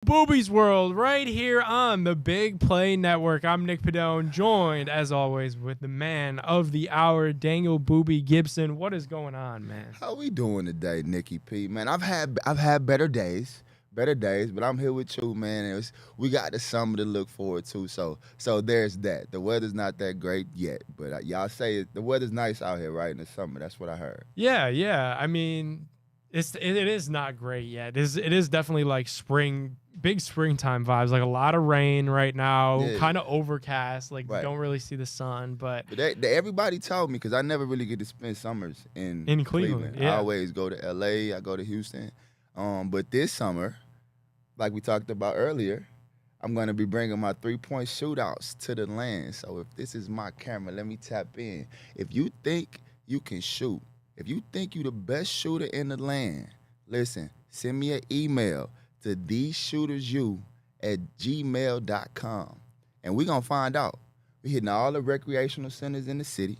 Boobies World right here on the Big Play Network. I'm Nick Padone, joined as always with the man of the hour, Daniel Booby Gibson. What is going on, man? How we doing today, Nicky P? Man, I've had better days, but I'm here with you, man. We got the summer to look forward to, so there's that. The weather's not that great yet, but y'all say the weather's nice out here, right, in the summer. That's what I heard. Yeah. I mean, it is not great yet. It is definitely like spring. Big springtime vibes, like a lot of rain right now, kind of overcast, like you don't really see the sun. But everybody told me, because I never really get to spend summers in Cleveland. Yeah. I always go to LA, I go to Houston. But this summer, like we talked about earlier, I'm going to be bringing my three-point shootouts to the land. So if this is my camera, let me tap in. If you think you can shoot, if you think you're the best shooter in the land, listen, send me an email to theshootersyou@gmail.com. And we're going to find out. We're hitting all the recreational centers in the city.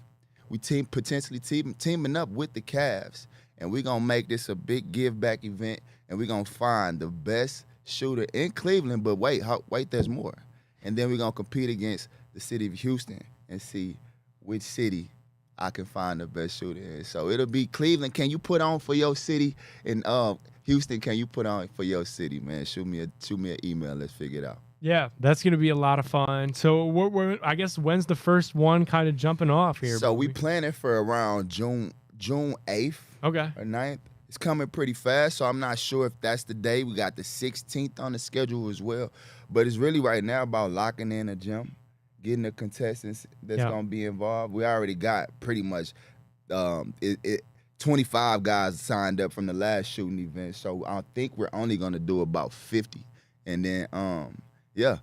We potentially teaming up with the Cavs. And we're going to make this a big give-back event. And we're going to find the best shooter in Cleveland. But wait, there's more. And then we're going to compete against the city of Houston and see which city I can find the best shooter in. So it'll be Cleveland. Can you put on for your city? And Houston, can you put on for your city, man? Shoot me an email. Let's figure it out. Yeah, that's going to be a lot of fun. So I guess when's the first one kind of jumping off here? So we planning for around June 8th or 9th. It's coming pretty fast, so I'm not sure if that's the day. We got the 16th on the schedule as well. But it's really right now about locking in a gym, getting the contestants that's going to be involved. We already got pretty much 25 guys signed up from the last shooting event, so I think we're only going to do about 50. And then,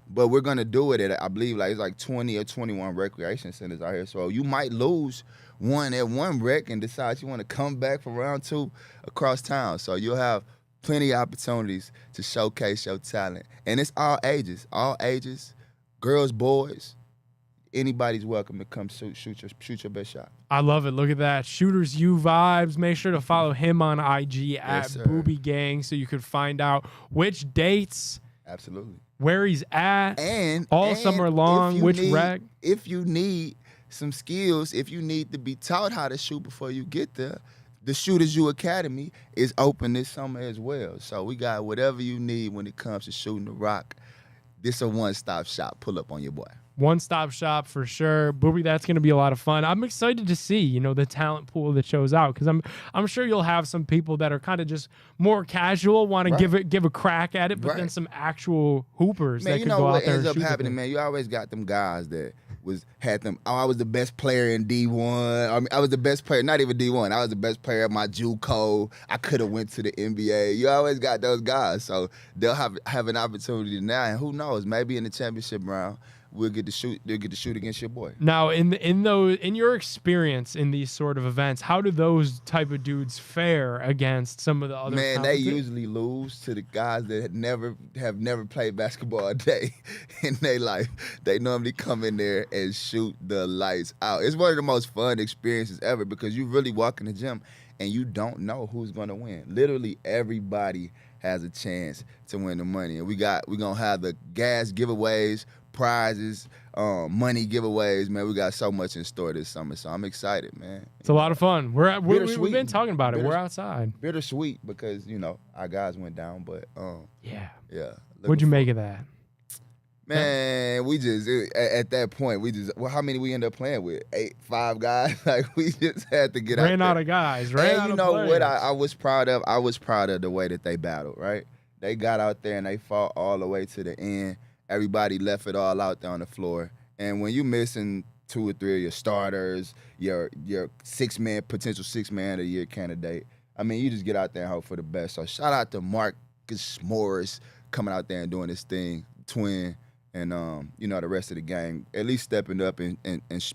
but we're going to do it at, I believe, it's like 20 or 21 recreation centers out here. So you might lose one at one rec and decide you want to come back for round two across town. So you'll have plenty of opportunities to showcase your talent. And it's all ages, girls, boys. Anybody's welcome to come shoot your best shot. I love it. Look at that. Shooters U vibes. Make sure to follow him on IG at Booby Gang so you can find out which dates. Absolutely. Where he's at. And summer long, which rec. If you need some skills, if you need to be taught how to shoot before you get there, the Shooters U Academy is open this summer as well. So we got whatever you need when it comes to shooting the rock. This a one-stop shop. Pull up on your boy. One-stop shop for sure. Booby, that's going to be a lot of fun. I'm excited to see, the talent pool that shows out, because I'm sure you'll have some people that are kind of just more casual, want to give a crack at it, but then some actual hoopers that could go out there and shoot. Man, you know what ends up happening, man? You always got them guys that I was the best player in D1. I mean, I was the best player, not even D1. I was the best player at my JUCO. I could have went to the NBA. You always got those guys, so they'll have an opportunity now, and who knows? Maybe in the championship round, they'll get to shoot against your boy. Now, in your experience in these sort of events, how do those type of dudes fare against some of the other? Man, they usually lose to the guys that have never played basketball a day in their life. They normally come in there and shoot the lights out. It's one of the most fun experiences ever, because you really walk in the gym and you don't know who's gonna win. Literally everybody has a chance to win the money, and we're gonna have the gas giveaways, prizes, money giveaways, man. We got so much in store this summer, so I'm excited, man. It's a lot of fun. We've been talking about it. We're outside. Bittersweet because our guys went down, but yeah. What'd you make of that? Man, we just at that point how many we end up playing with? 5 guys. Like, we just had to get ran out of guys. And you know what I was proud of? I was proud of the way that they battled. Right, they got out there and they fought all the way to the end. Everybody left it all out there on the floor. And when you missing 2 or 3 of your starters, your potential 6-man of the year candidate, I mean, you just get out there and hope for the best. So shout out to Marcus Morris coming out there and doing his thing, Twin, and the rest of the gang, at least stepping up and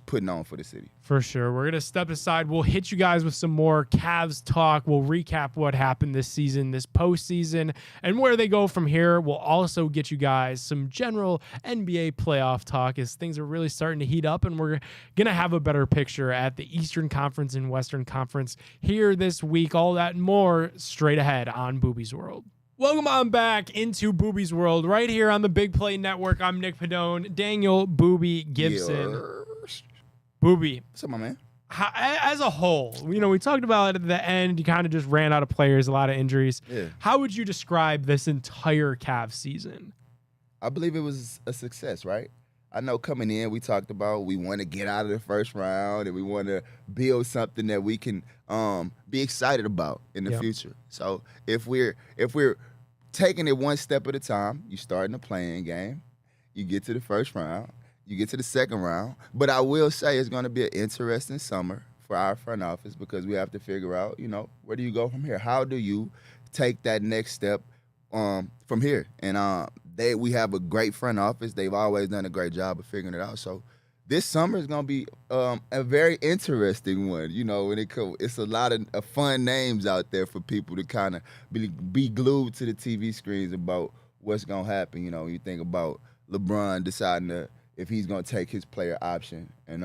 putting on for the city. For sure. We're going to step aside. We'll hit you guys with some more Cavs talk. We'll recap what happened this season, this postseason, and where they go from here. We'll also get you guys some general NBA playoff talk as things are really starting to heat up, and we're going to have a better picture at the Eastern Conference and Western Conference here this week. All that and more straight ahead on Booby's World. Welcome on back into Booby's World right here on the Big Play Network. I'm Nick Padone, Daniel Booby Gibson. Yes. Booby, What's up, my man? as a whole, we talked about it at the end. You kind of just ran out of players, a lot of injuries. Yeah. How would you describe this entire Cavs season? I believe it was a success, right? I know coming in, we talked about we want to get out of the first round and we want to build something that we can be excited about in the future. So if we're taking it one step at a time, you start in the playing game, you get to the first round, you get to the second round. But I will say it's going to be an interesting summer for our front office because we have to figure out, where do you go from here? How do you take that next step from here? And we have a great front office. They've always done a great job of figuring it out. So this summer is going to be a very interesting one. It's a lot of fun names out there for people to kind of be glued to the TV screens about what's going to happen. You think about LeBron deciding if he's going to take his player option. And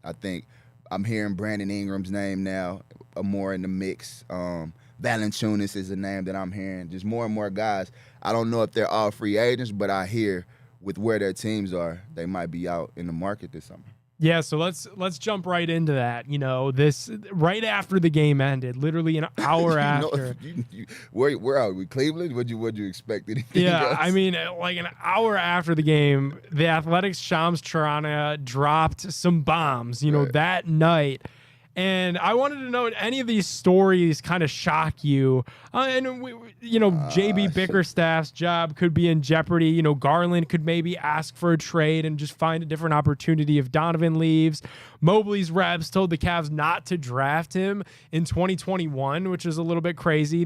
I think I'm hearing Brandon Ingram's name now more in the mix. Valanciunas is a name that I'm hearing. Just more and more guys. I don't know if they're all free agents, but I hear with where their teams are, they might be out in the market this summer. Yeah, so let's jump right into that. This right after the game ended, literally an hour after. Where are we? Cleveland? What'd you expect? Anything else? I mean, like an hour after the game, the Athletics' Shams Charania dropped some bombs. That night. And I wanted to know, any of these stories kind of shock you? JB Bickerstaff's job could be in jeopardy. Garland could maybe ask for a trade and just find a different opportunity if Donovan leaves. Mobley's reps told the Cavs not to draft him in 2021, which is a little bit crazy.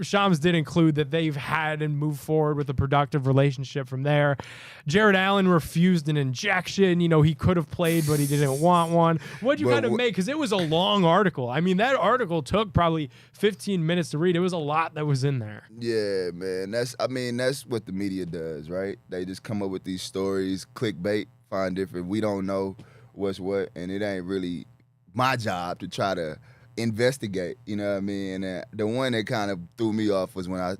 Shams did include that they've had and moved forward with a productive relationship from there. Jared Allen refused an injection. He could have played, but he didn't want one. What'd you kind of make? Because it was a long article. I mean, that article took probably 15 minutes to read. It was a lot that was in there. Yeah, man. That's what the media does, right? They just come up with these stories, clickbait, find different. We don't know what's what, and it ain't really my job to try to investigate. You know what I mean? And the one that kind of threw me off was when I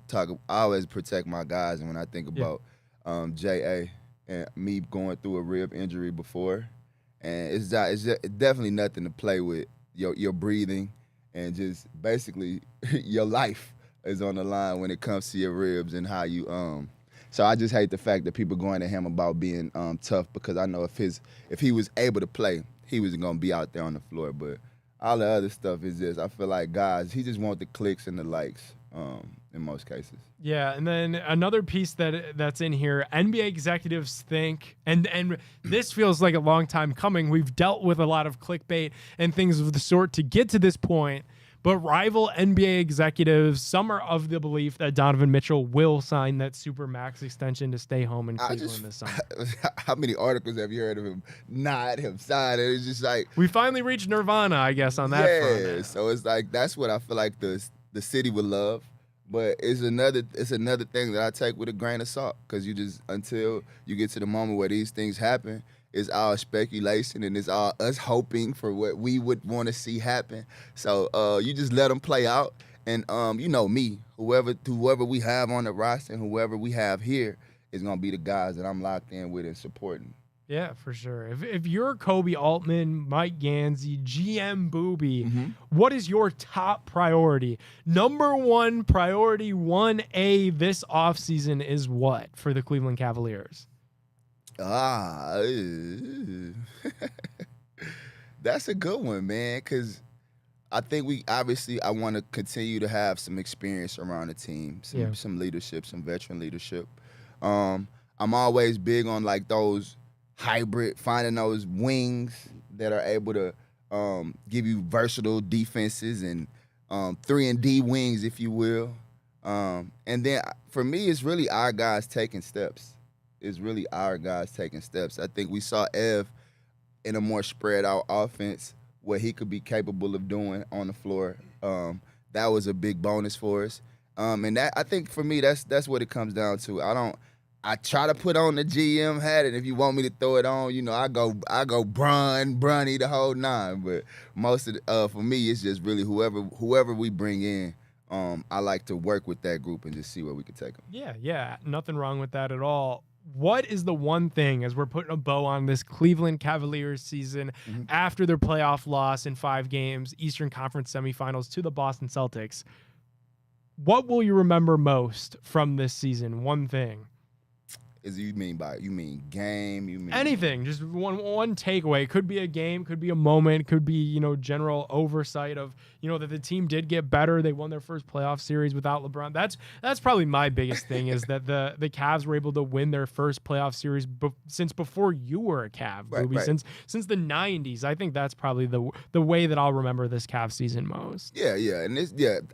always protect my guys, and when I think about J.A. and me going through a rib injury before. And it's definitely nothing to play with. Your breathing and just basically your life is on the line when it comes to your ribs and how you So I just hate the fact that people going to him about being tough, because I know if he was able to play, he was gonna be out there on the floor. But all the other stuff is just, I feel like guys, he just want the clicks and the likes in most cases. Yeah, and then another piece that's in here, NBA executives think, and this feels like a long time coming. We've dealt with a lot of clickbait and things of the sort to get to this point, but rival NBA executives, some are of the belief that Donovan Mitchell will sign that super max extension to stay home in Cleveland this summer. How many articles have you heard of him not him sign it? It's just like, we finally reached nirvana, I guess, on that front. Yeah, so it's like, that's what I feel like the city would love. But it's another thing that I take with a grain of salt, because until you get to the moment where these things happen, it's all speculation and it's all us hoping for what we would want to see happen. So you just let them play out, and me, whoever we have on the roster and whoever we have here is gonna be the guys that I'm locked in with and supporting. Yeah, for sure. If you're Kobe Altman, Mike Gansey, GM Booby, what is your top priority? Number one priority, 1A this offseason is what for the Cleveland Cavaliers? That's a good one, man, because I think I want to continue to have some experience around the team, some leadership, some veteran leadership. I'm always big on like those hybrid, finding those wings that are able to give you versatile defenses and 3-and-D wings, if you will. And then for me, it's really our guys taking steps. I think we saw Ev in a more spread out offense, what he could be capable of doing on the floor. That was a big bonus for us. And that, I think for me, that's what it comes down to. I try to put on the GM hat, and if you want me to throw it on, I go Bronny the whole nine. But most of for me, it's just really whoever we bring in I like to work with that group and just see where we can take them. Yeah, nothing wrong with that at all. What is the one thing, as we're putting a bow on this Cleveland Cavaliers season after their playoff loss in 5 games, Eastern Conference semifinals to the Boston Celtics, what will you remember most from this season? One thing. You mean game? You mean Anything? Just one takeaway. Could be a game, could be a moment, could be, general oversight of, that the team did get better. They won their first playoff series without LeBron. That's probably my biggest thing is that the Cavs were able to win their first playoff series since before you were a Cav, Booby. Right. Since the 90s. I think that's probably the way that I'll remember this Cavs season most. Yeah, and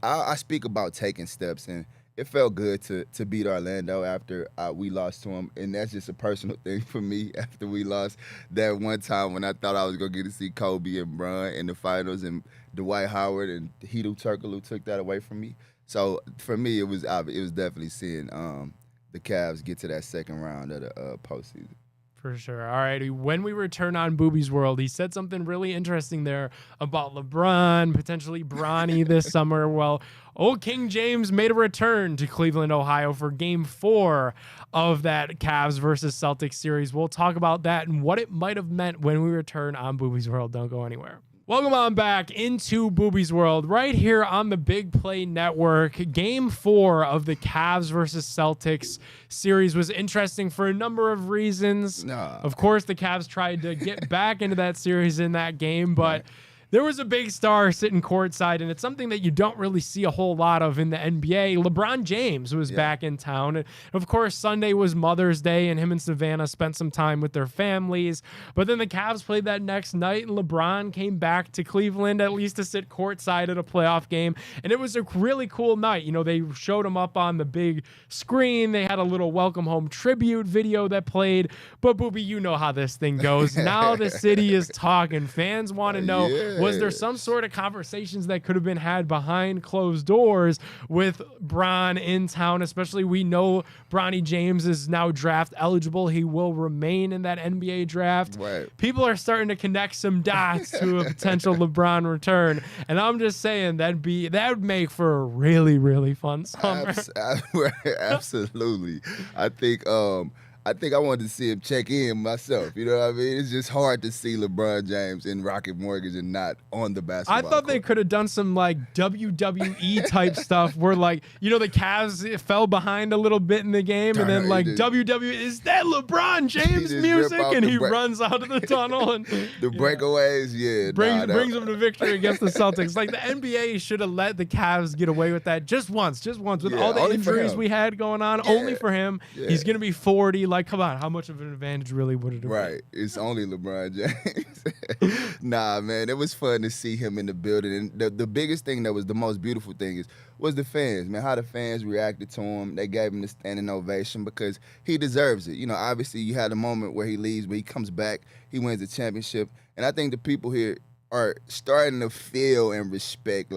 I speak about taking steps, and it felt good to beat Orlando after we lost to them, and that's just a personal thing for me. After we lost that one time when I thought I was gonna get to see Kobe and Bron in the finals, and Dwight Howard and Hedo Turkoglu took that away from me. So for me, it was definitely seeing the Cavs get to that second round of the postseason. For sure. All right. When we return on Booby's World, he said something really interesting there about LeBron, potentially Bronny this summer. Well, old King James made a return to Cleveland, Ohio for Game 4 of that Cavs versus Celtics series. We'll talk about that and what it might have meant when we return on Booby's World. Don't go anywhere. Welcome on back into Booby's World right here on the Big Play Network. Game 4 of the Cavs versus Celtics series was interesting for a number of reasons. Of course, the Cavs tried to get back into that series in that game, but there was a big star sitting courtside, and it's something that you don't really see a whole lot of in the NBA. LeBron James was back in town. And of course, Sunday was Mother's Day, and him and Savannah spent some time with their families. But then the Cavs played that next night, and LeBron came back to Cleveland, at least to sit courtside at a playoff game. And it was a really cool night. They showed him up on the big screen. They had a little welcome home tribute video that played. But, Booby, you know how this thing goes. Now the city is talking. Fans want to know, was there some sort of conversations that could have been had behind closed doors with Bron in town? Especially, we know Bronny James is now draft eligible. He will remain in that NBA draft. Right. People are starting to connect some dots to a potential LeBron return. And I'm just saying that would make for a really, really fun summer. Absolutely. I think I wanted to see him check in myself. You know what I mean? It's just hard to see LeBron James in Rocket Mortgage and not on the basketball I thought they could have done some WWE type stuff where the Cavs fell behind a little bit in the game and then WWE, is that LeBron James music? And he runs out of the tunnel and the breakaways, brings them to victory against the Celtics. Like the NBA should have let the Cavs get away with that just once with all the injuries we had going on. Only for him. He's gonna be 40. Come on, how much of an advantage really would it have been? Right. It's only LeBron James. Nah, man, it was fun to see him in the building. And the biggest thing that was the most beautiful thing was the fans, man, how the fans reacted to him. They gave him the standing ovation because he deserves it. Obviously you had a moment where he leaves, but he comes back, he wins the championship. And I think the people here are starting to feel and respect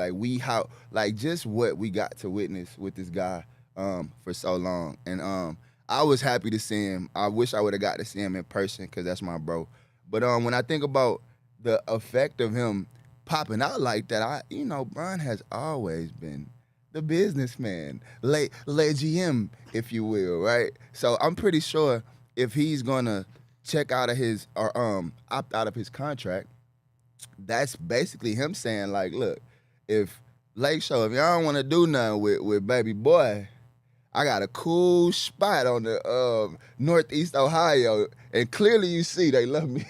just what we got to witness with this guy for so long. And I was happy to see him. I wish I would have got to see him in person because that's my bro. But when I think about the effect of him popping out like that, Bron has always been the businessman, le GM, if you will, right? So I'm pretty sure if he's gonna check out of his or opt out of his contract, that's basically him saying look, if y'all don't want to do nothing with baby boy, I got a cool spot on the Northeast Ohio, and clearly you see they love me.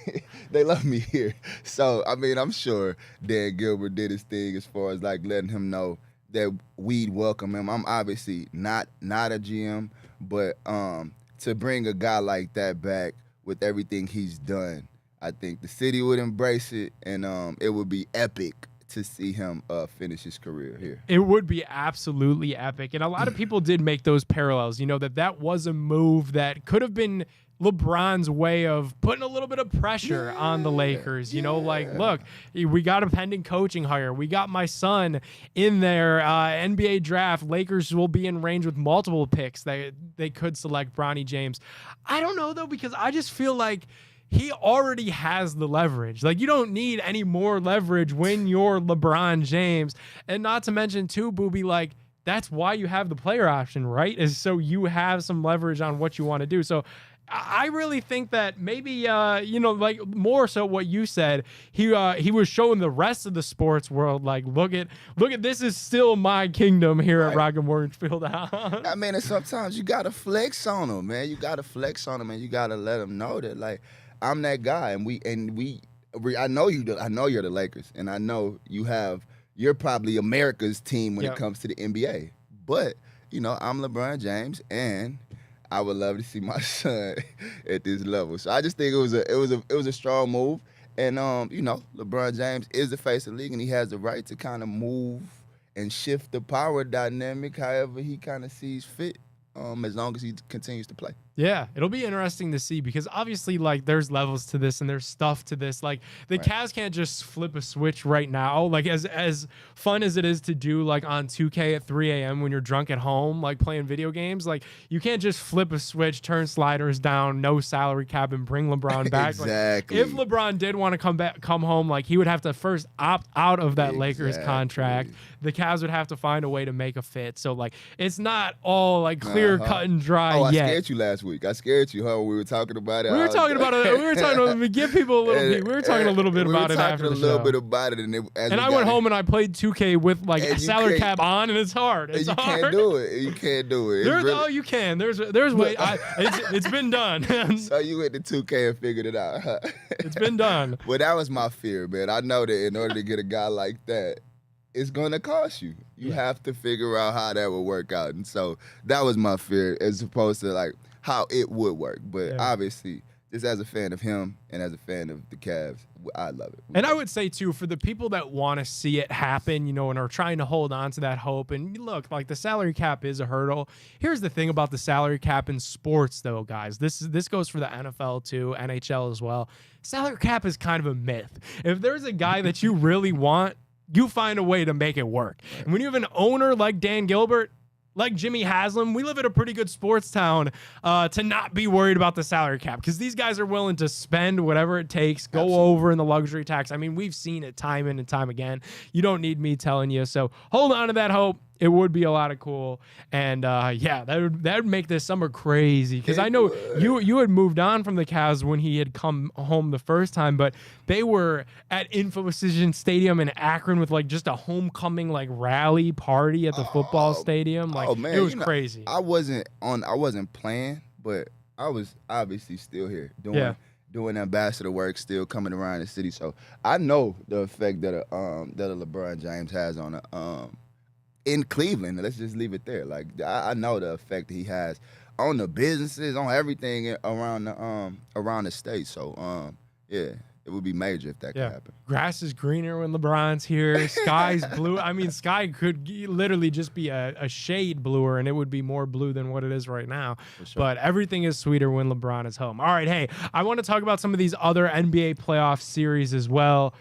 They love me here. So, I'm sure Dan Gilbert did his thing as far as letting him know that we'd welcome him. I'm obviously not a GM, but to bring a guy like that back with everything he's done, I think the city would embrace it, and it would be epic to see him finish his career here. It would be absolutely epic. And a lot of people did make those parallels, that was a move that could have been LeBron's way of putting a little bit of pressure on the Lakers. Look, we got a pending coaching hire. We got my son in their NBA draft. Lakers will be in range with multiple picks. They could select Bronny James. I don't know, though, because I just feel like he already has the leverage. You don't need any more leverage when you're LeBron James. And not to mention, too, Booby, that's why you have the player option, right? Is so you have some leverage on what you want to do. So I really think that maybe like more so what you said, he was showing the rest of the sports world like look at this is still my kingdom here at Rocket Mortgage Fieldhouse. I mean, and sometimes you gotta flex on them, man. You gotta flex on them, and you gotta let them know that like I'm that guy, and I know you. I know you're the Lakers, and I know you're probably America's team when it comes to the NBA. But I'm LeBron James, and I would love to see my son at this level. So I just think it was a strong move, and LeBron James is the face of the league, and he has the right to kind of move and shift the power dynamic however he kind of sees fit, as long as he continues to play. Yeah, it'll be interesting to see because obviously, like, there's levels to this and there's stuff to this. Like, the Cavs can't just flip a switch right now. Like, as fun as it is to do, like, on 2K at 3 a.m. when you're drunk at home, like, playing video games, like, you can't just flip a switch, turn sliders down, no salary cap, and bring LeBron back. Exactly. Like, if LeBron did want to come home, like, he would have to first opt out of that Lakers contract. The Cavs would have to find a way to make a fit. So, like, it's not all, like, clear cut and dry yet. I scared you last week. I scared you, huh? When we were talking about it. We were talking about give people a little bit. We were talking a little bit about it after the show. We were talking a little bit about it, and I went home and I played 2K with like a salary cap on, and it's hard. It's hard. Can't do it. You can't do it. You can. There's way. It's been done. So you went to 2K and figured it out, huh? It's been done. Well, that was my fear, man. I know that in order to get a guy like that, it's going to cost you. You have to figure out how that will work out. And so that was my fear as opposed to like how it would work. But obviously, just as a fan of him and as a fan of the Cavs, I love it. And I would say, too, for the people that want to see it happen, and are trying to hold on to that hope, and look, like the salary cap is a hurdle. Here's the thing about the salary cap in sports, though, guys. This goes for the NFL, too, NHL as well. Salary cap is kind of a myth. If there's a guy that you really want, you find a way to make it work. And when you have an owner like Dan Gilbert, like Jimmy Haslam, we live in a pretty good sports town to not be worried about the salary cap because these guys are willing to spend whatever it takes, go over in the luxury tax. I mean, we've seen it time in and time again. You don't need me telling you. So hold on to that hope. It would be a lot of cool. And that would make this summer crazy because I know you had moved on from the Cavs when he had come home the first time, but they were at Infocision Stadium in Akron with like just a homecoming like rally party at the football stadium. Like man, it was crazy. I wasn't playing, but I was obviously still here doing ambassador work, still coming around the city. So I know the effect that a LeBron James has on in Cleveland. Let's just leave it there. Like I know the effect that he has on the businesses, on everything around the state. So it would be major if that could happen. Grass is greener when LeBron's here. Sky's blue. I mean, sky could literally just be a shade bluer, and it would be more blue than what it is right now. Sure. But everything is sweeter when LeBron is home. All right, hey, I want to talk about some of these other NBA playoff series as well.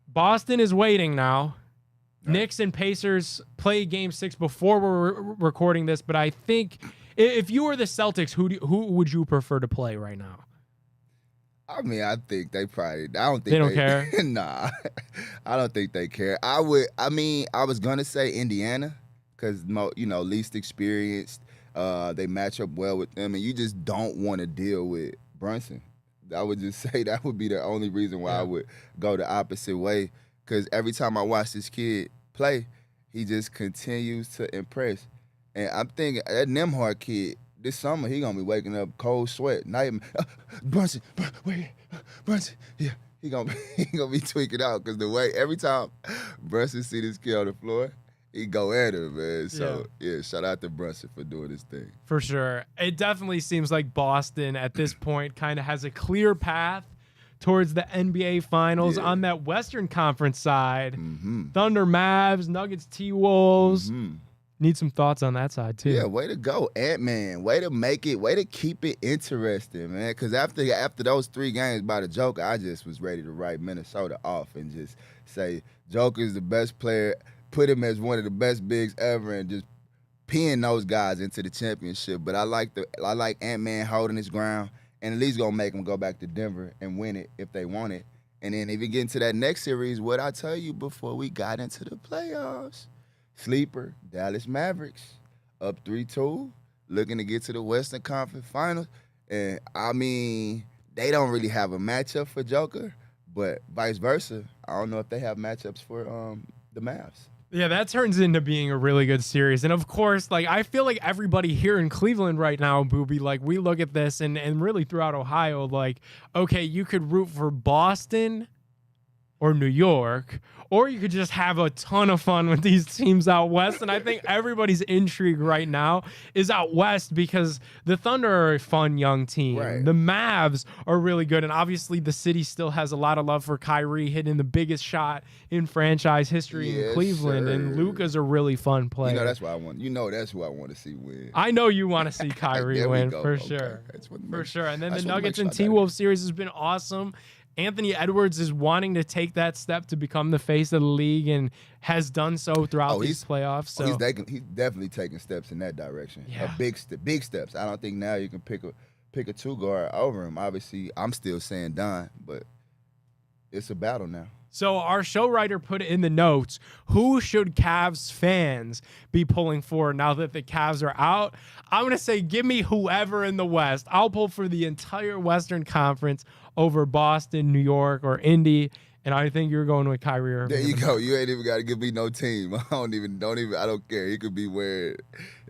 Boston is waiting now. Knicks and Pacers play Game 6 before we're recording this, but I think if you were the Celtics, who would you prefer to play right now? I mean, I think they probably. I don't think they don't care. Nah, I don't think they care. I was gonna say Indiana because least experienced. They match up well with them, and you just don't want to deal with Brunson. I would just say that would be the only reason why I would go the opposite way. Because every time I watch this kid play, he just continues to impress. And I'm thinking that Nembhard kid, this summer, he going to be waking up cold sweat. Brunson. Yeah, he gonna be tweaking out because the way every time Brunson see this kid on the floor, he go at him, man. So, shout out to Brunson for doing his thing. For sure. It definitely seems like Boston at this point kind of has a clear path towards the NBA Finals on that Western Conference side. Mm-hmm. Thunder, Mavs, Nuggets, T-Wolves. Mm-hmm. Need some thoughts on that side, too. Yeah, way to go, Ant-Man. Way to make it, way to keep it interesting, man. Because after those 3 games by the Joker, I just was ready to write Minnesota off and just say, Joker's the best player, put him as one of the best bigs ever, and just pin those guys into the championship. But I like Ant-Man holding his ground. And at least gonna make them go back to Denver and win it if they want it. And then if you get into that next series, what I tell you before we got into the playoffs, Sleeper, Dallas Mavericks, up 3-2, looking to get to the Western Conference Finals. And, I mean, they don't really have a matchup for Joker, but vice versa. I don't know if they have matchups for the Mavs. Yeah, that turns into being a really good series. And of course, like I feel like everybody here in Cleveland right now, Booby, like we look at this and really throughout Ohio, like, okay, you could root for Boston or New York, or you could just have a ton of fun with these teams out west. And I think everybody's intrigue right now is out west because the Thunder are a fun young team. Right. The Mavs are really good. And obviously the city still has a lot of love for Kyrie hitting the biggest shot in franchise history in Cleveland. Sir. And Luka's a really fun player. You know, that's what I want. You know, that's who I want to see win. I know you want to see Kyrie There we win go. for Okay. sure. For sure. And then the Nuggets and T-Wolves series has been awesome. Anthony Edwards is wanting to take that step to become the face of the league and has done so throughout these playoffs. So he's definitely taking steps in that direction. Yeah. Big steps. I don't think now you can pick a two guard over him. Obviously, I'm still saying Don, but it's a battle now. So our show writer put it in the notes, who should Cavs fans be pulling for now that the Cavs are out? I'm going to say give me whoever in the West. I'll pull for the entire Western Conference over Boston, New York, or Indy. And I think you're going with Kyrie Irving. There you go. You ain't even got to give me no team. I don't care. He could be wearing,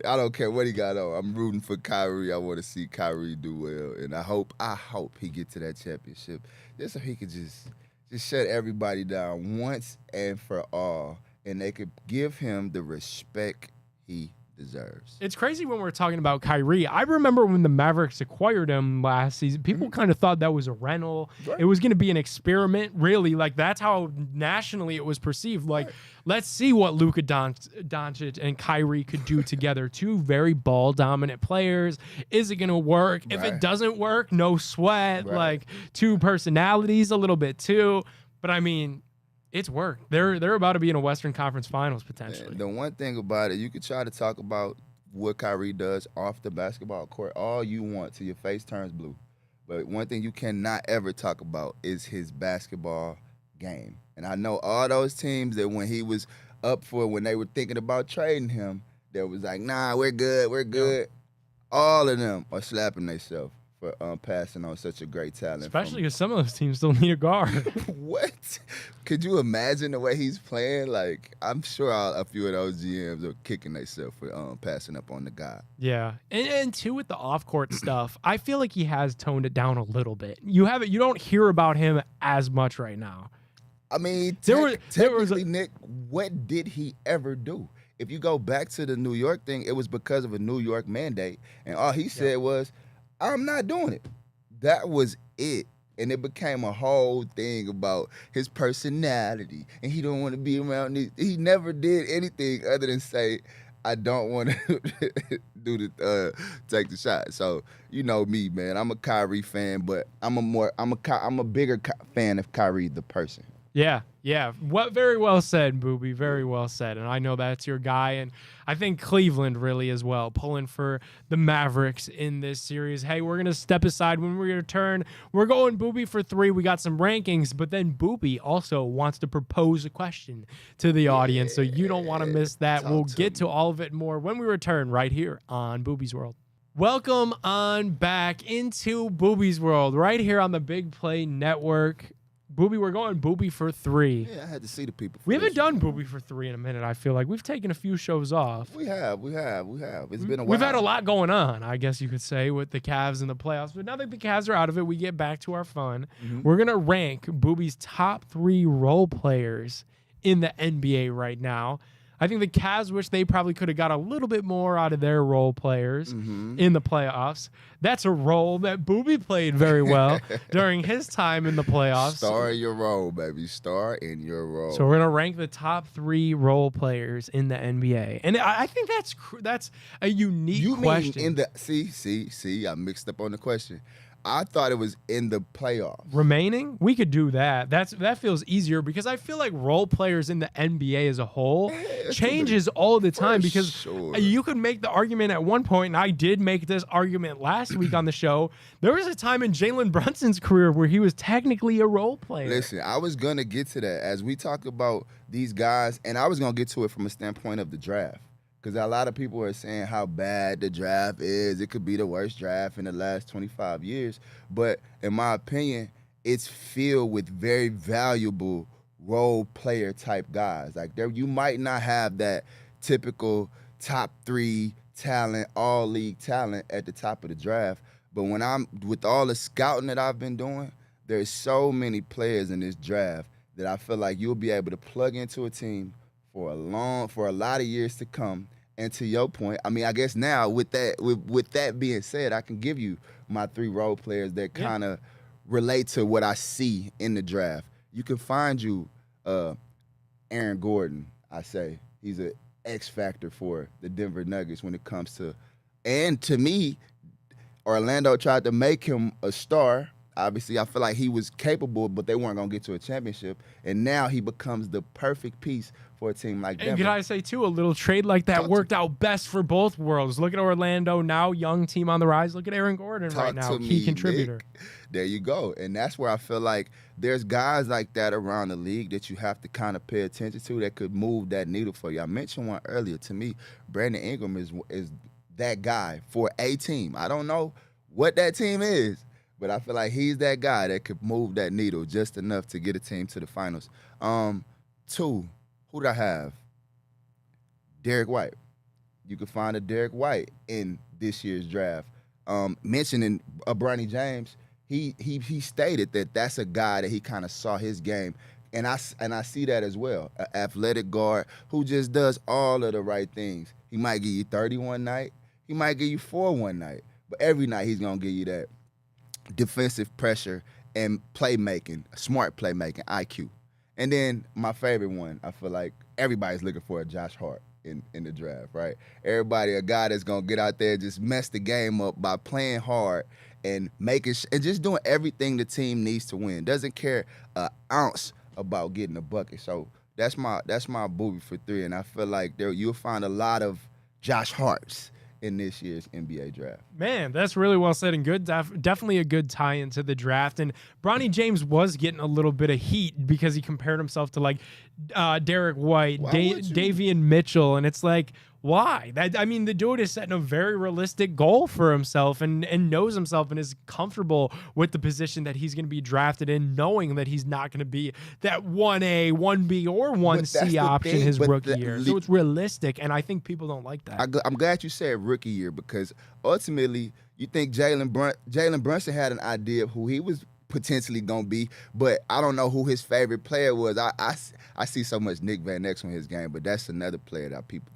I don't care what he got on. I'm rooting for Kyrie. I want to see Kyrie do well. And I hope he get to that championship just so he could just shut everybody down once and for all, and they could give him the respect he deserves. It's crazy when we're talking about Kyrie. I remember when the Mavericks acquired him last season, people kind of thought that was a rental. Right. It was going to be an experiment, really. Like, that's how nationally it was perceived. Like, let's see what Luka Doncic and Kyrie could do together. Two very ball-dominant players. Is it going to work? If it doesn't work, no sweat. Like, two personalities, a little bit too. But, I mean, it's worked. They're about to be in a Western Conference Finals potentially. And the one thing about it, you could try to talk about what Kyrie does off the basketball court all you want till your face turns blue. But one thing you cannot ever talk about is his basketball game. And I know all those teams that when he was up for, when they were thinking about trading him, that was like, nah, we're good. Yep. All of them are slapping themselves for passing on such a great talent. Especially because some of those teams still need a guard. What? Could you imagine the way he's playing? Like, I'm sure a few of those GMs are kicking themselves for passing up on the guy. Yeah. And too, with the off-court stuff, I feel like he has toned it down a little bit. You don't hear about him as much right now. I mean, technically, Nick, what did he ever do? If you go back to the New York thing, it was because of a New York mandate. And all he said was, I'm not doing it. That was it. And it became a whole thing about his personality. And he don't want to be around these. He never did anything other than say, I don't want to take the shot. So, you know me, man. I'm a Kyrie fan, but I'm a bigger fan of Kyrie the person. Yeah. Very well said, Booby. Very well said. And I know that's your guy. And I think Cleveland really as well, pulling for the Mavericks in this series. Hey, we're going to step aside when we return. We're going Booby for 3. We got some rankings, but then Booby also wants to propose a question to the audience. So you don't want to miss that. We'll get to all of it more when we return right here on Booby's World. Welcome on back into Booby's World right here on the Big Play Network. Booby, we're going Booby for 3. Yeah, I had to see the people. We haven't done Booby for 3 in a minute, I feel like. We've taken a few shows off. We have. It's been a while. We've had a lot going on, I guess you could say, with the Cavs and the playoffs. But now that the Cavs are out of it, we get back to our fun. Mm-hmm. We're going to rank Booby's top 3 role players in the NBA right now. I think the Cavs wish they probably could have got a little bit more out of their role players in the playoffs. That's a role that Booby played very well during his time in the playoffs. Star in your role, baby. Star in your role. So we're going to rank the top 3 role players in the NBA. And I think that's a unique question. See, I mixed up on the question. I thought it was in the playoffs. Remaining, we could do that. That feels easier because I feel like role players in the NBA as a whole changes all the time. Because you could make the argument at one point, and I did make this argument last week on the show. There was a time in Jalen Brunson's career where he was technically a role player. Listen, I was gonna get to that as we talk about these guys, and I was gonna get to it from a standpoint of the draft. Because a lot of people are saying how bad the draft is. It could be the worst draft in the last 25 years. But in my opinion, it's filled with very valuable role player type guys. Like you might not have that typical top 3 talent, all league talent at the top of the draft. But when with all the scouting that I've been doing, there's so many players in this draft that I feel like you'll be able to plug into a team for a lot of years to come. And to your point, I mean, I guess now with that being said, I can give you my 3 role players that kind of relate to what I see in the draft. You can find you Aaron Gordon, I say. He's an X factor for the Denver Nuggets when it comes to, and to me, Orlando tried to make him a star. Obviously, I feel like he was capable, but they weren't going to get to a championship. And now he becomes the perfect piece for a team like Denver. And can I say, too, a little trade like that worked out best for both worlds. Look at Orlando now, young team on the rise. Look at Aaron Gordon right now, key contributor. Nick. There you go. And that's where I feel like there's guys like that around the league that you have to kind of pay attention to that could move that needle for you. I mentioned one earlier. To me, Brandon Ingram is that guy for a team. I don't know what that team is, but I feel like he's that guy that could move that needle just enough to get a team to the finals. 2, who did I have? Derek White. You could find a Derek White in this year's draft. Mentioning Bronny James, he stated that that's a guy that he kind of saw his game. And I see that as well. An athletic guard who just does all of the right things. He might give you 30 one night. He might give you 4 one night. But every night he's going to give you that defensive pressure and playmaking, smart playmaking, IQ. And then my favorite one, I feel like everybody's looking for a Josh Hart in the draft, right? Everybody, a guy that's going to get out there and just mess the game up by playing hard and and just doing everything the team needs to win. Doesn't care an ounce about getting a bucket. So that's my booby for 3, and I feel like you'll find a lot of Josh Harts in this year's NBA draft. Man, that's really well said and good. Definitely a good tie into the draft. And Bronny James was getting a little bit of heat because he compared himself to like Derek White, Davion Mitchell, and it's like, why? The dude is setting a very realistic goal for himself and knows himself and is comfortable with the position that he's going to be drafted in, knowing that he's not going to be that 1A, 1B, or 1C option his rookie year. So it's realistic, and I think people don't like that. I'm glad you said rookie year because ultimately you think Jalen Brunson had an idea of who he was potentially gonna be, but I don't know who his favorite player was. I see so much Nick Van Exel in his game, but that's another player that people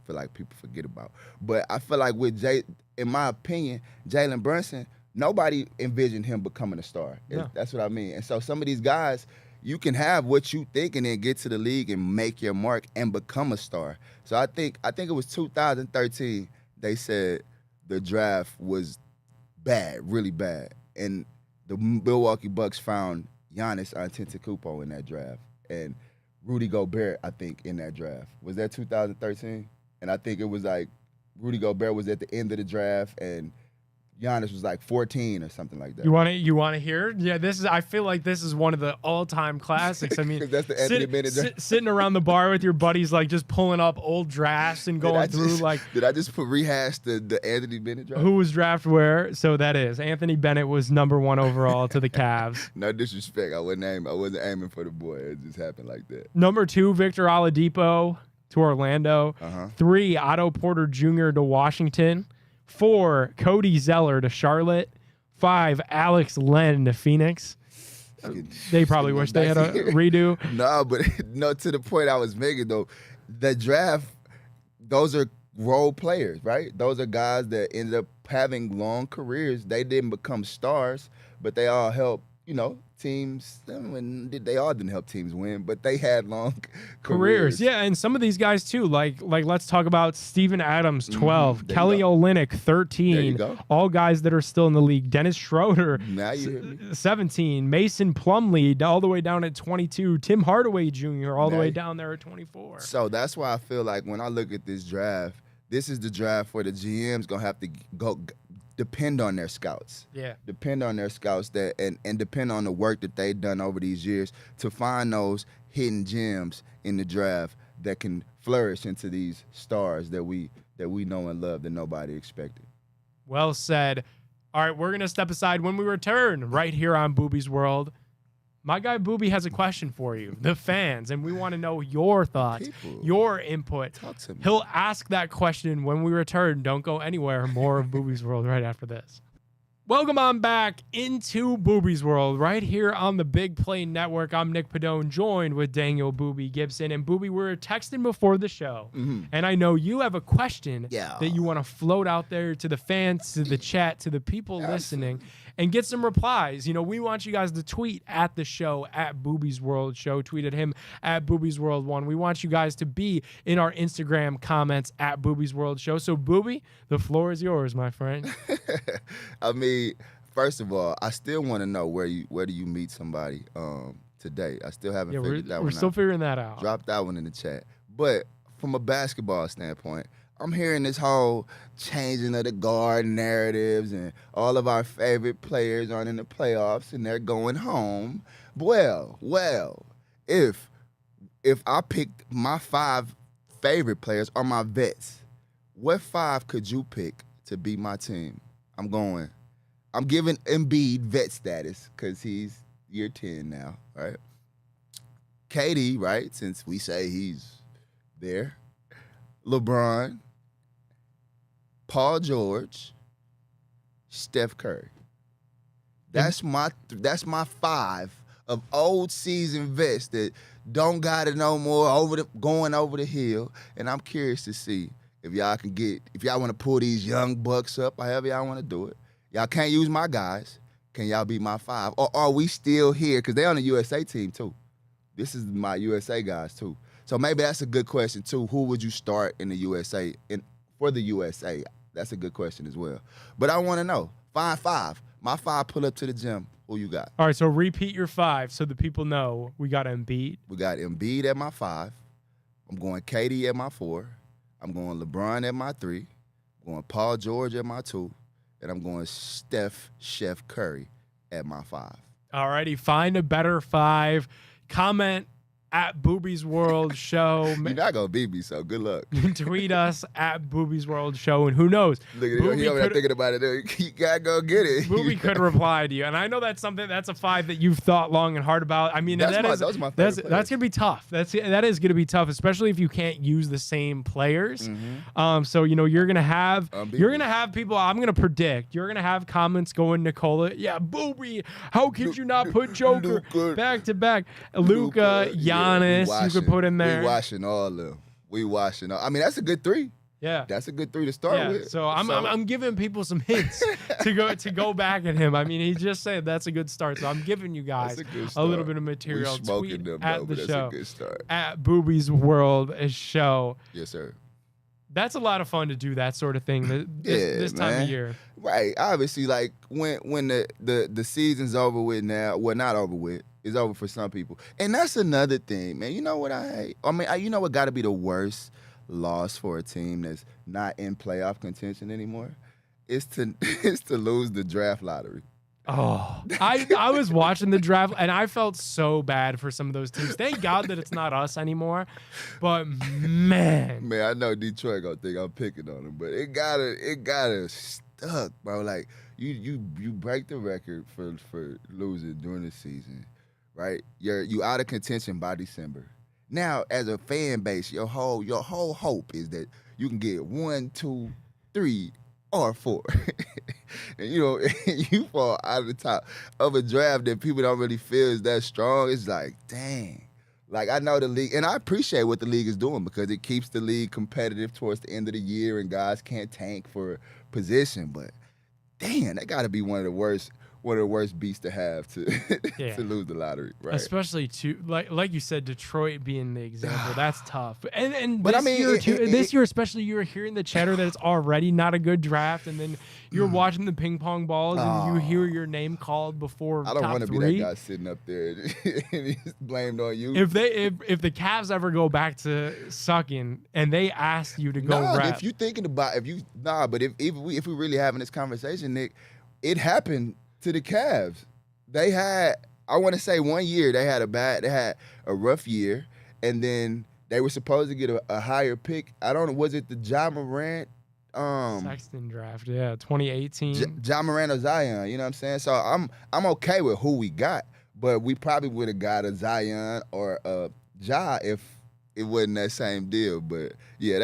forget about. But I feel like in my opinion, Jalen Brunson, nobody envisioned him becoming a star. Yeah. That's what I mean. And so some of these guys, you can have what you think and then get to the league and make your mark and become a star. So I think it was 2013. They said the draft was bad, really bad, and the Milwaukee Bucks found Giannis Antetokounmpo in that draft and Rudy Gobert, I think, in that draft. Was that 2013? And I think it was like Rudy Gobert was at the end of the draft and Giannis was like 14 or something like that. You want to hear? Yeah, I feel like this is one of the all-time classics. I mean, that's the Anthony Bennett draft. Sitting around the bar with your buddies, like just pulling up old drafts and going through like. Did I just rehash the Anthony Bennett draft? Who was drafted where? So that is Anthony Bennett was number 1 overall to the Cavs. No disrespect, I wasn't aiming for the boy. It just happened like that. Number 2, Victor Oladipo to Orlando. 3, Otto Porter Jr. to Washington. 4, Cody Zeller to Charlotte. 5, Alex Len to Phoenix. They probably wish they had a redo. No, but to the point I was making though, the draft, those are role players, right? Those are guys that ended up having long careers. They didn't become stars, but they all helped, teams. I mean, they all didn't help teams win, but they had long careers. Yeah, and some of these guys too. Like let's talk about Steven Adams, 12, Kelly Olynyk, 13. There you go. All guys that are still in the league. Dennis Schroeder, Now you hear me. 17. Mason Plumlee, all the way down at 22. Tim Hardaway Jr., all the way down there at 24. So that's why I feel like when I look at this draft, this is the draft where the GM's gonna have to go depend on their scouts. Yeah. Depend on their scouts and depend on the work that they've done over these years to find those hidden gems in the draft that can flourish into these stars that we know and love that nobody expected. Well said. All right, we're gonna step aside. When we return right here on Booby's World, my guy Booby has a question for you, the fans, and we want to know your thoughts, your input. Talk to me. He'll ask that question when we return. Don't go anywhere. More of Booby's World right after this. Welcome on back into Booby's World right here on the Big Play Network. I'm Nick Padone, joined with Daniel Booby Gibson. And Booby, we were texting before the show, and I know you have a question that you want to float out there to the fans, to the chat, to the people listening, and get some replies. We want you guys to tweet at the show, at Booby's World Show. Tweet at him at Booby's World 1. We want you guys to be in our Instagram comments at Booby's World Show. So, Booby, the floor is yours, my friend. I mean, first of all, I still want to know where do you meet somebody today. I still haven't figured that one out. We're still figuring that out. Drop that one in the chat. But from a basketball standpoint, I'm hearing this whole changing of the guard narratives and all of our favorite players aren't in the playoffs and they're going home. Well, if I picked my 5 favorite players or my vets, what 5 could you pick to be my team? I'm giving Embiid vet status because he's year 10 now, right? KD, right, since we say he's there. LeBron, Paul George, Steph Curry. That's my 5 of old season vets that don't got it no more going over the hill. And I'm curious to see if y'all want to pull these young bucks up, however y'all want to do it. Y'all can't use my guys. Can y'all be my 5? Or are we still here? Because they're on the USA team too. This is my USA guys too. So maybe that's a good question too. Who would you start in the USA for the USA? That's a good question as well. But I want to know. Find 5. My 5 pull up to the gym. Who you got? All right, so repeat your 5 so the people know. We got Embiid. We got Embiid at my 5. I'm going KD at my 4. I'm going LeBron at my 3. I'm going Paul George at my 2. And I'm going Chef Curry at my 5. All righty, find a better 5. Comment at Booby's World Show. You're not going to beat me, so good luck. Tweet us at Booby's World Show, and who knows? Look at him. He over there thinking about it. You got to go get it. Booby could reply to you, and I know that's a 5 that you've thought long and hard about. I mean, that's my favorite players. That's going to be tough. That is going to be tough, especially if you can't use the same players. So, you're going to have people, I'm going to predict, you're going to have comments going, Nicola, yeah, Booby, how could you not put Joker back to back? Luka, Giannis, you could put in there. We watching all of them. I mean, that's a good 3. Yeah, that's a good 3 to start with. So I'm giving people some hints to go back at him. I mean, he just said that's a good start. So I'm giving you guys a little bit of material. Tweet them, at the show at Booby's World Show. Yes, sir. That's a lot of fun to do that sort of thing this time of year. Right. Obviously, like when the season's over with now, well, not over with. It's over for some people. And that's another thing, man. You know what I hate? I mean, you know what got to be the worst loss for a team that's not in playoff contention anymore? It's to lose the draft lottery. Oh, I was watching the draft, and I felt so bad for some of those teams. Thank God that it's not us anymore. But, man. Man, I know Detroit gonna think I'm picking on them, but it gotta stuck, bro. Like, you break the record for losing during the season. Right, you out of contention by December. Now, as a fan base, your whole hope is that you can get 1, 2, 3, or 4, and you fall out of the top of a draft that people don't really feel is that strong. It's like, dang. Like, I know the league, and I appreciate what the league is doing because it keeps the league competitive towards the end of the year, and guys can't tank for position. But damn, that got to be one of the one of the worst beats to have to Yeah. to lose the lottery, right? Especially to like you said, Detroit being the example. That's tough. And But this I mean, year too, it- this year especially, you're hearing the chatter that it's already not a good draft, and then you're watching the ping pong balls and you hear your name called before I don't top want to be three. that guy sitting up there and he's blamed on you. If the Cavs ever go back to sucking and they ask you to go rep, if you thinking about but if we really having this conversation, Nick, it happened to the Cavs. They had, I want to say, 1 year they had a rough year, and then they were supposed to get a higher pick. I don't know, was it the Ja Morant? Sexton draft, 2018. Ja Morant or Zion, you know what I'm saying? So I'm okay with who we got, but we probably would have got a Zion or a Ja if it wasn't that same deal. But yeah,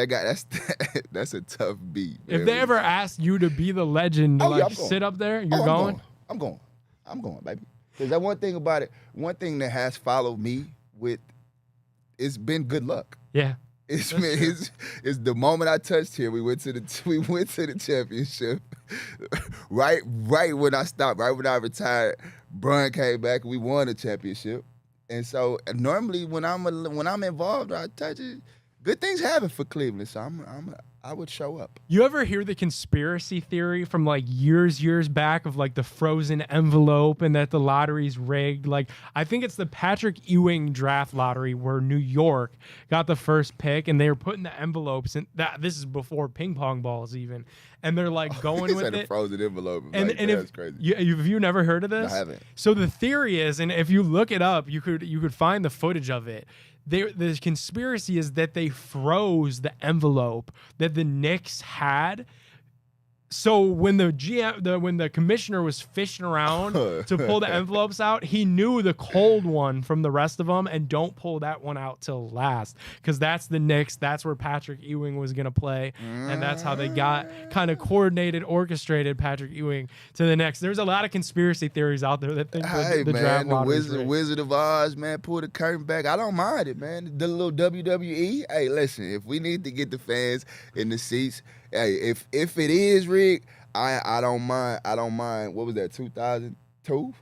that's a tough beat. If man. they ever asked you to be the legend, Oh, yeah, I'm going. sit up there, you're I'm going? I'm going, baby. Because that one thing about it, one thing that has followed me it's been good luck. Yeah. It's the moment I touched here. We went to the championship. right when I stopped, right when I retired, Bron came back and we won the championship. And so normally when I'm involved, I touch it. Good things happen for Cleveland, so I would show up. You ever hear the conspiracy theory from like years back of like the frozen envelope and that the lottery's rigged? Like, I think it's the Patrick Ewing draft lottery where New York got the first pick and they were putting the envelopes in. This is before ping pong balls even, and they're like going with it. A frozen envelope. And that's crazy. Have you never heard of this? I haven't. So the theory is, and if you look it up, you could find the footage of it. The conspiracy is that they froze the envelope that the Knicks had. So when when the commissioner was fishing around to pull the envelopes out, he knew the cold one from the rest of them, and don't pull that one out till last, because that's the Knicks. That's where Patrick Ewing was gonna play, and that's how they got kind of orchestrated Patrick Ewing to the Knicks. There's a lot of conspiracy theories out there that think the draft lottery is rigged. Wizard of Oz, man, pull the curtain back. I don't mind it, man. The little WWE. Hey, listen, if we need to get the fans in the seats. Hey, if it is rigged, I don't mind. I don't mind. What was that? 2002.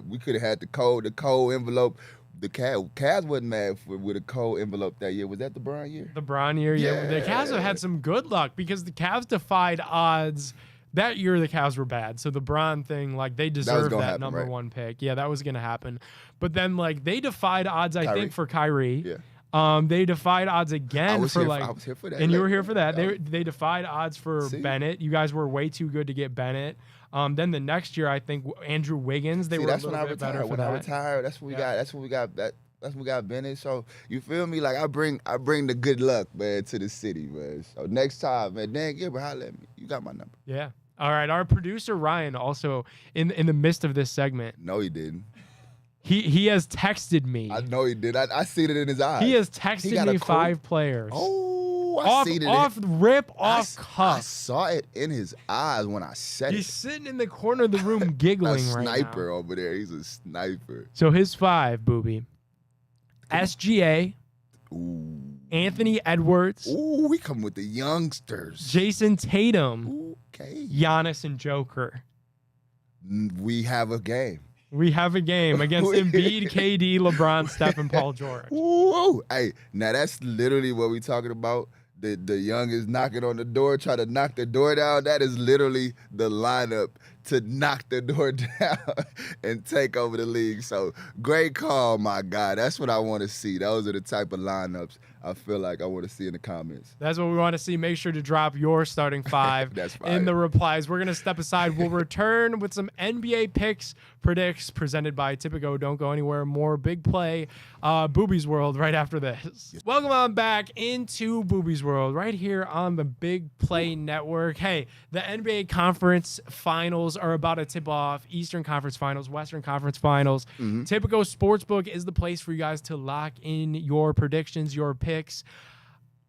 We could have had the cold envelope. The Cavs wasn't mad with a cold envelope that year. Was that the Bron year? The Bron year, yeah. The Cavs have had some good luck because the Cavs defied odds. That year the Cavs were bad, so the Bron thing, like, they deserved that number one pick. Yeah, that was gonna happen. But then, like, they defied odds, I think, for Kyrie. Yeah. They defied odds again I was here for that. And you were here for that. They defied odds for Bennett. You guys were way too good to get Bennett. Then the next year, I think Andrew Wiggins. They were a little bit better for that. When I retired, that's what we got. That's what we got. That's what we got Bennett. So you feel me? Like I bring the good luck, man, to the city, man. So next time, man, Dan Gilbert, holler at me. You got my number. Yeah. All right. Our producer Ryan also in the midst of this segment. No, he didn't. He has texted me. I know he did. I seen it in his eyes. He has texted me 5 players. Oh, off cuff. I saw it in his eyes when I said He's sitting in the corner of the room giggling right now. A sniper over there. He's a sniper. So his 5, Booby. SGA. Ooh. Anthony Edwards. Ooh, we come with the youngsters. Jason Tatum. Okay. Giannis and Joker. We have a game. We have a game against Embiid, KD, LeBron, Steph, and Paul George. Ooh, hey, now that's literally what we talking about. The youngest knocking on the door, trying to knock the door down. That is literally the lineup to knock the door down and take over the league. So great call, my guy. That's what I want to see. Those are the type of lineups I feel like I want to see in the comments. That's what we want to see. Make sure to drop your starting 5 That's in the replies. We're going to step aside. We'll return with some NBA picks, predicts, presented by Tipico. Don't go anywhere. More big play, Booby's World right after this. Yes. Welcome on back into Booby's World right here on the Big Play Network. Hey, the NBA Conference Finals are about to tip off. Eastern Conference Finals, Western Conference Finals. Tipico Sportsbook is the place for you guys to lock in your predictions, your picks.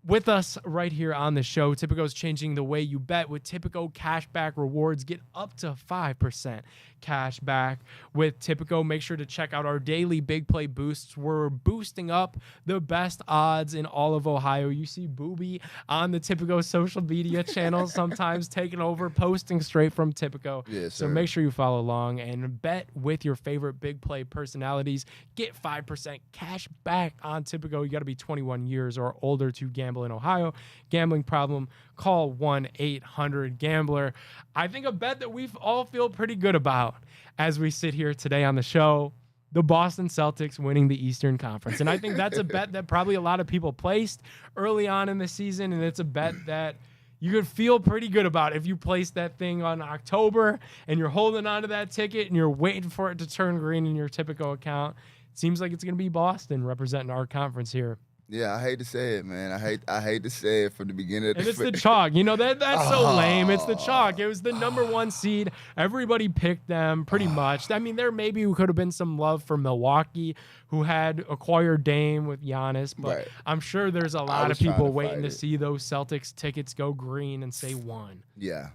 with us right here on the show. Tipico's changing the way you bet with Tipico cashback rewards. Get up to 5% cash back with Tipico. Make sure to check out our daily big play boosts. We're boosting up the best odds in all of Ohio. You see Booby on the Tipico social media channels sometimes taking over, posting straight from Tipico. Yes, so sir. make sure you follow along and bet with your favorite big play personalities. Get 5% cash back on Tipico. You got to be 21 years or older to gamble in Ohio. Gambling problem, call 1-800-GAMBLER. I think a bet that we all feel pretty good about as we sit here today on the show, the Boston Celtics winning the Eastern Conference. And I think that's a bet that probably a lot of people placed early on in the season, and it's a bet that you could feel pretty good about if you placed that thing on October and you're holding on to that ticket and you're waiting for it to turn green in your Tipico account. It seems like it's going to be Boston representing our conference here. Yeah, I hate to say it, man. I hate to say it from the beginning of the And it's the chalk. You know, that's so lame. It's the chalk. It was the number 1 seed. Everybody picked them pretty much. I mean, there maybe could have been some love for Milwaukee, who had acquired Dame with Giannis, but Right. I'm sure there's a lot of was trying people to waiting fight to it. see those Celtics tickets go green and say one. Yeah.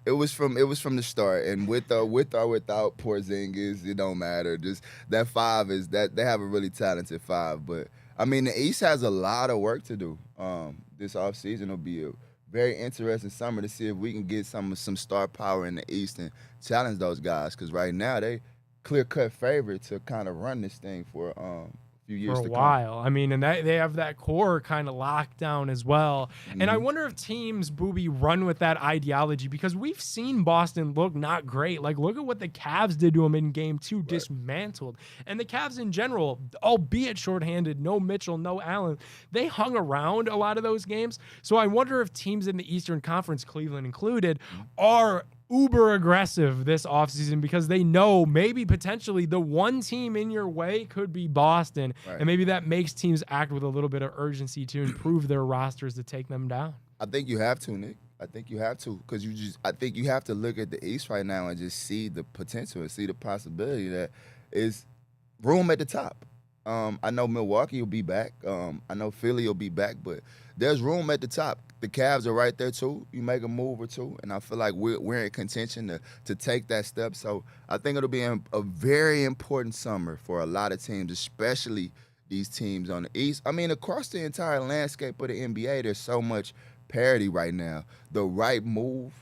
It was from the start, and with or without Porzingis, it don't matter. Just that 5 is that they have a really talented 5, but I mean the East has a lot of work to do. This offseason will be a very interesting summer to see if we can get some star power in the East and challenge those guys, because right now they clear-cut favorite to kind of run this thing for a few years For a to while. I mean, and they have that core kind of locked down as well. come. And I wonder if teams, Booby, run with that ideology, because we've seen Boston look not great. Like, look at what the Cavs did to them in game 2, dismantled. And the Cavs in general, albeit shorthanded, no Mitchell, no Allen, they hung around a lot of those games. So I wonder if teams in the Eastern Conference, Cleveland included, are uber aggressive this offseason, because they know maybe potentially the one team in your way could be Boston. Right. And maybe that makes teams act with a little bit of urgency to improve their rosters to take them down. I think you have to, Nick. I think you have to, because I think you have to look at the East right now and just see the potential and see the possibility that is room at the top. I know Milwaukee will be back. I know Philly will be back, but there's room at the top. The Cavs are right there too. You make a move or two, and I feel like we're in contention to take that step. So I think it'll be a very important summer for a lot of teams, especially these teams on the East. I mean, across the entire landscape of the NBA, there's so much parity right now. The right move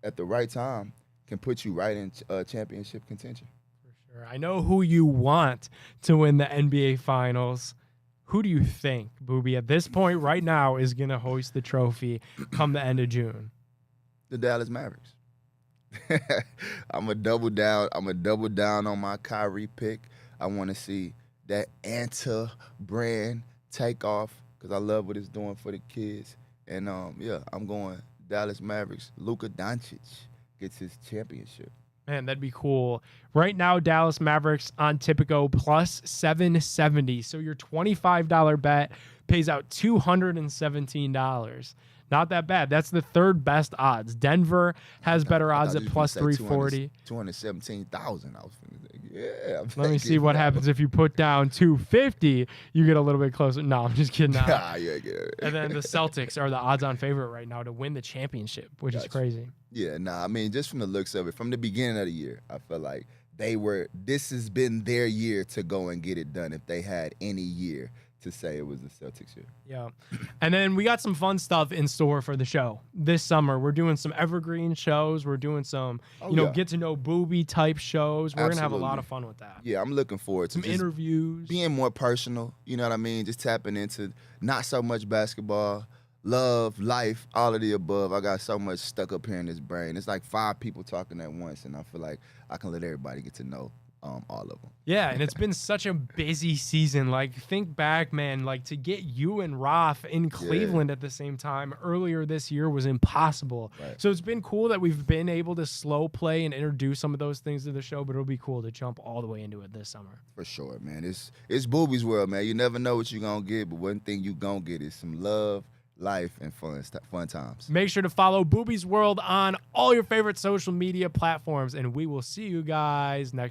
at the right time can put you right in championship contention. For sure. I know who you want to win the NBA Finals. Who do you think, Booby, at this point right now is going to hoist the trophy come the end of June? The Dallas Mavericks. I'm a double down on my Kyrie pick. I want to see that Anta brand take off, because I love what it's doing for the kids. And I'm going Dallas Mavericks. Luka Doncic gets his championship. Man, that'd be cool. Right now, Dallas Mavericks on Tipico plus 770. So your $25 bet pays out $217. Not that bad. That's the third best odds. Denver has better odds at plus 340. 217,000. I was finna say, yeah. Let me see what happens if you put down 250. You get a little bit closer. No, I'm just kidding. Yeah. And then the Celtics are the odds-on favorite right now to win the championship, which is crazy. Yeah, I mean, just from the looks of it, from the beginning of the year, I feel like this has been their year to go and get it done if they had any year to say it was the Celtics year. Yeah. And then we got some fun stuff in store for the show this summer. We're doing some evergreen shows. We're doing some, get to know Booby type shows. We're going to have a lot of fun with that. Yeah, I'm looking forward to some interviews. Being more personal, you know what I mean? Just tapping into not so much basketball, love, life, all of the above. I got so much stuck up here in this brain. It's like 5 people talking at once, and I feel like I can let everybody get to know all of them. Yeah, and it's been such a busy season. Like, think back, man, like to get you and Roth in Cleveland at the same time earlier this year was impossible. Right. So it's been cool that we've been able to slow play and introduce some of those things to the show, but it'll be cool to jump all the way into it this summer. For sure, man. It's Booby's world, man. You never know what you're going to get, but one thing you're going to get is some love, life, and fun times. Make sure to follow Booby's World on all your favorite social media platforms, and we will see you guys next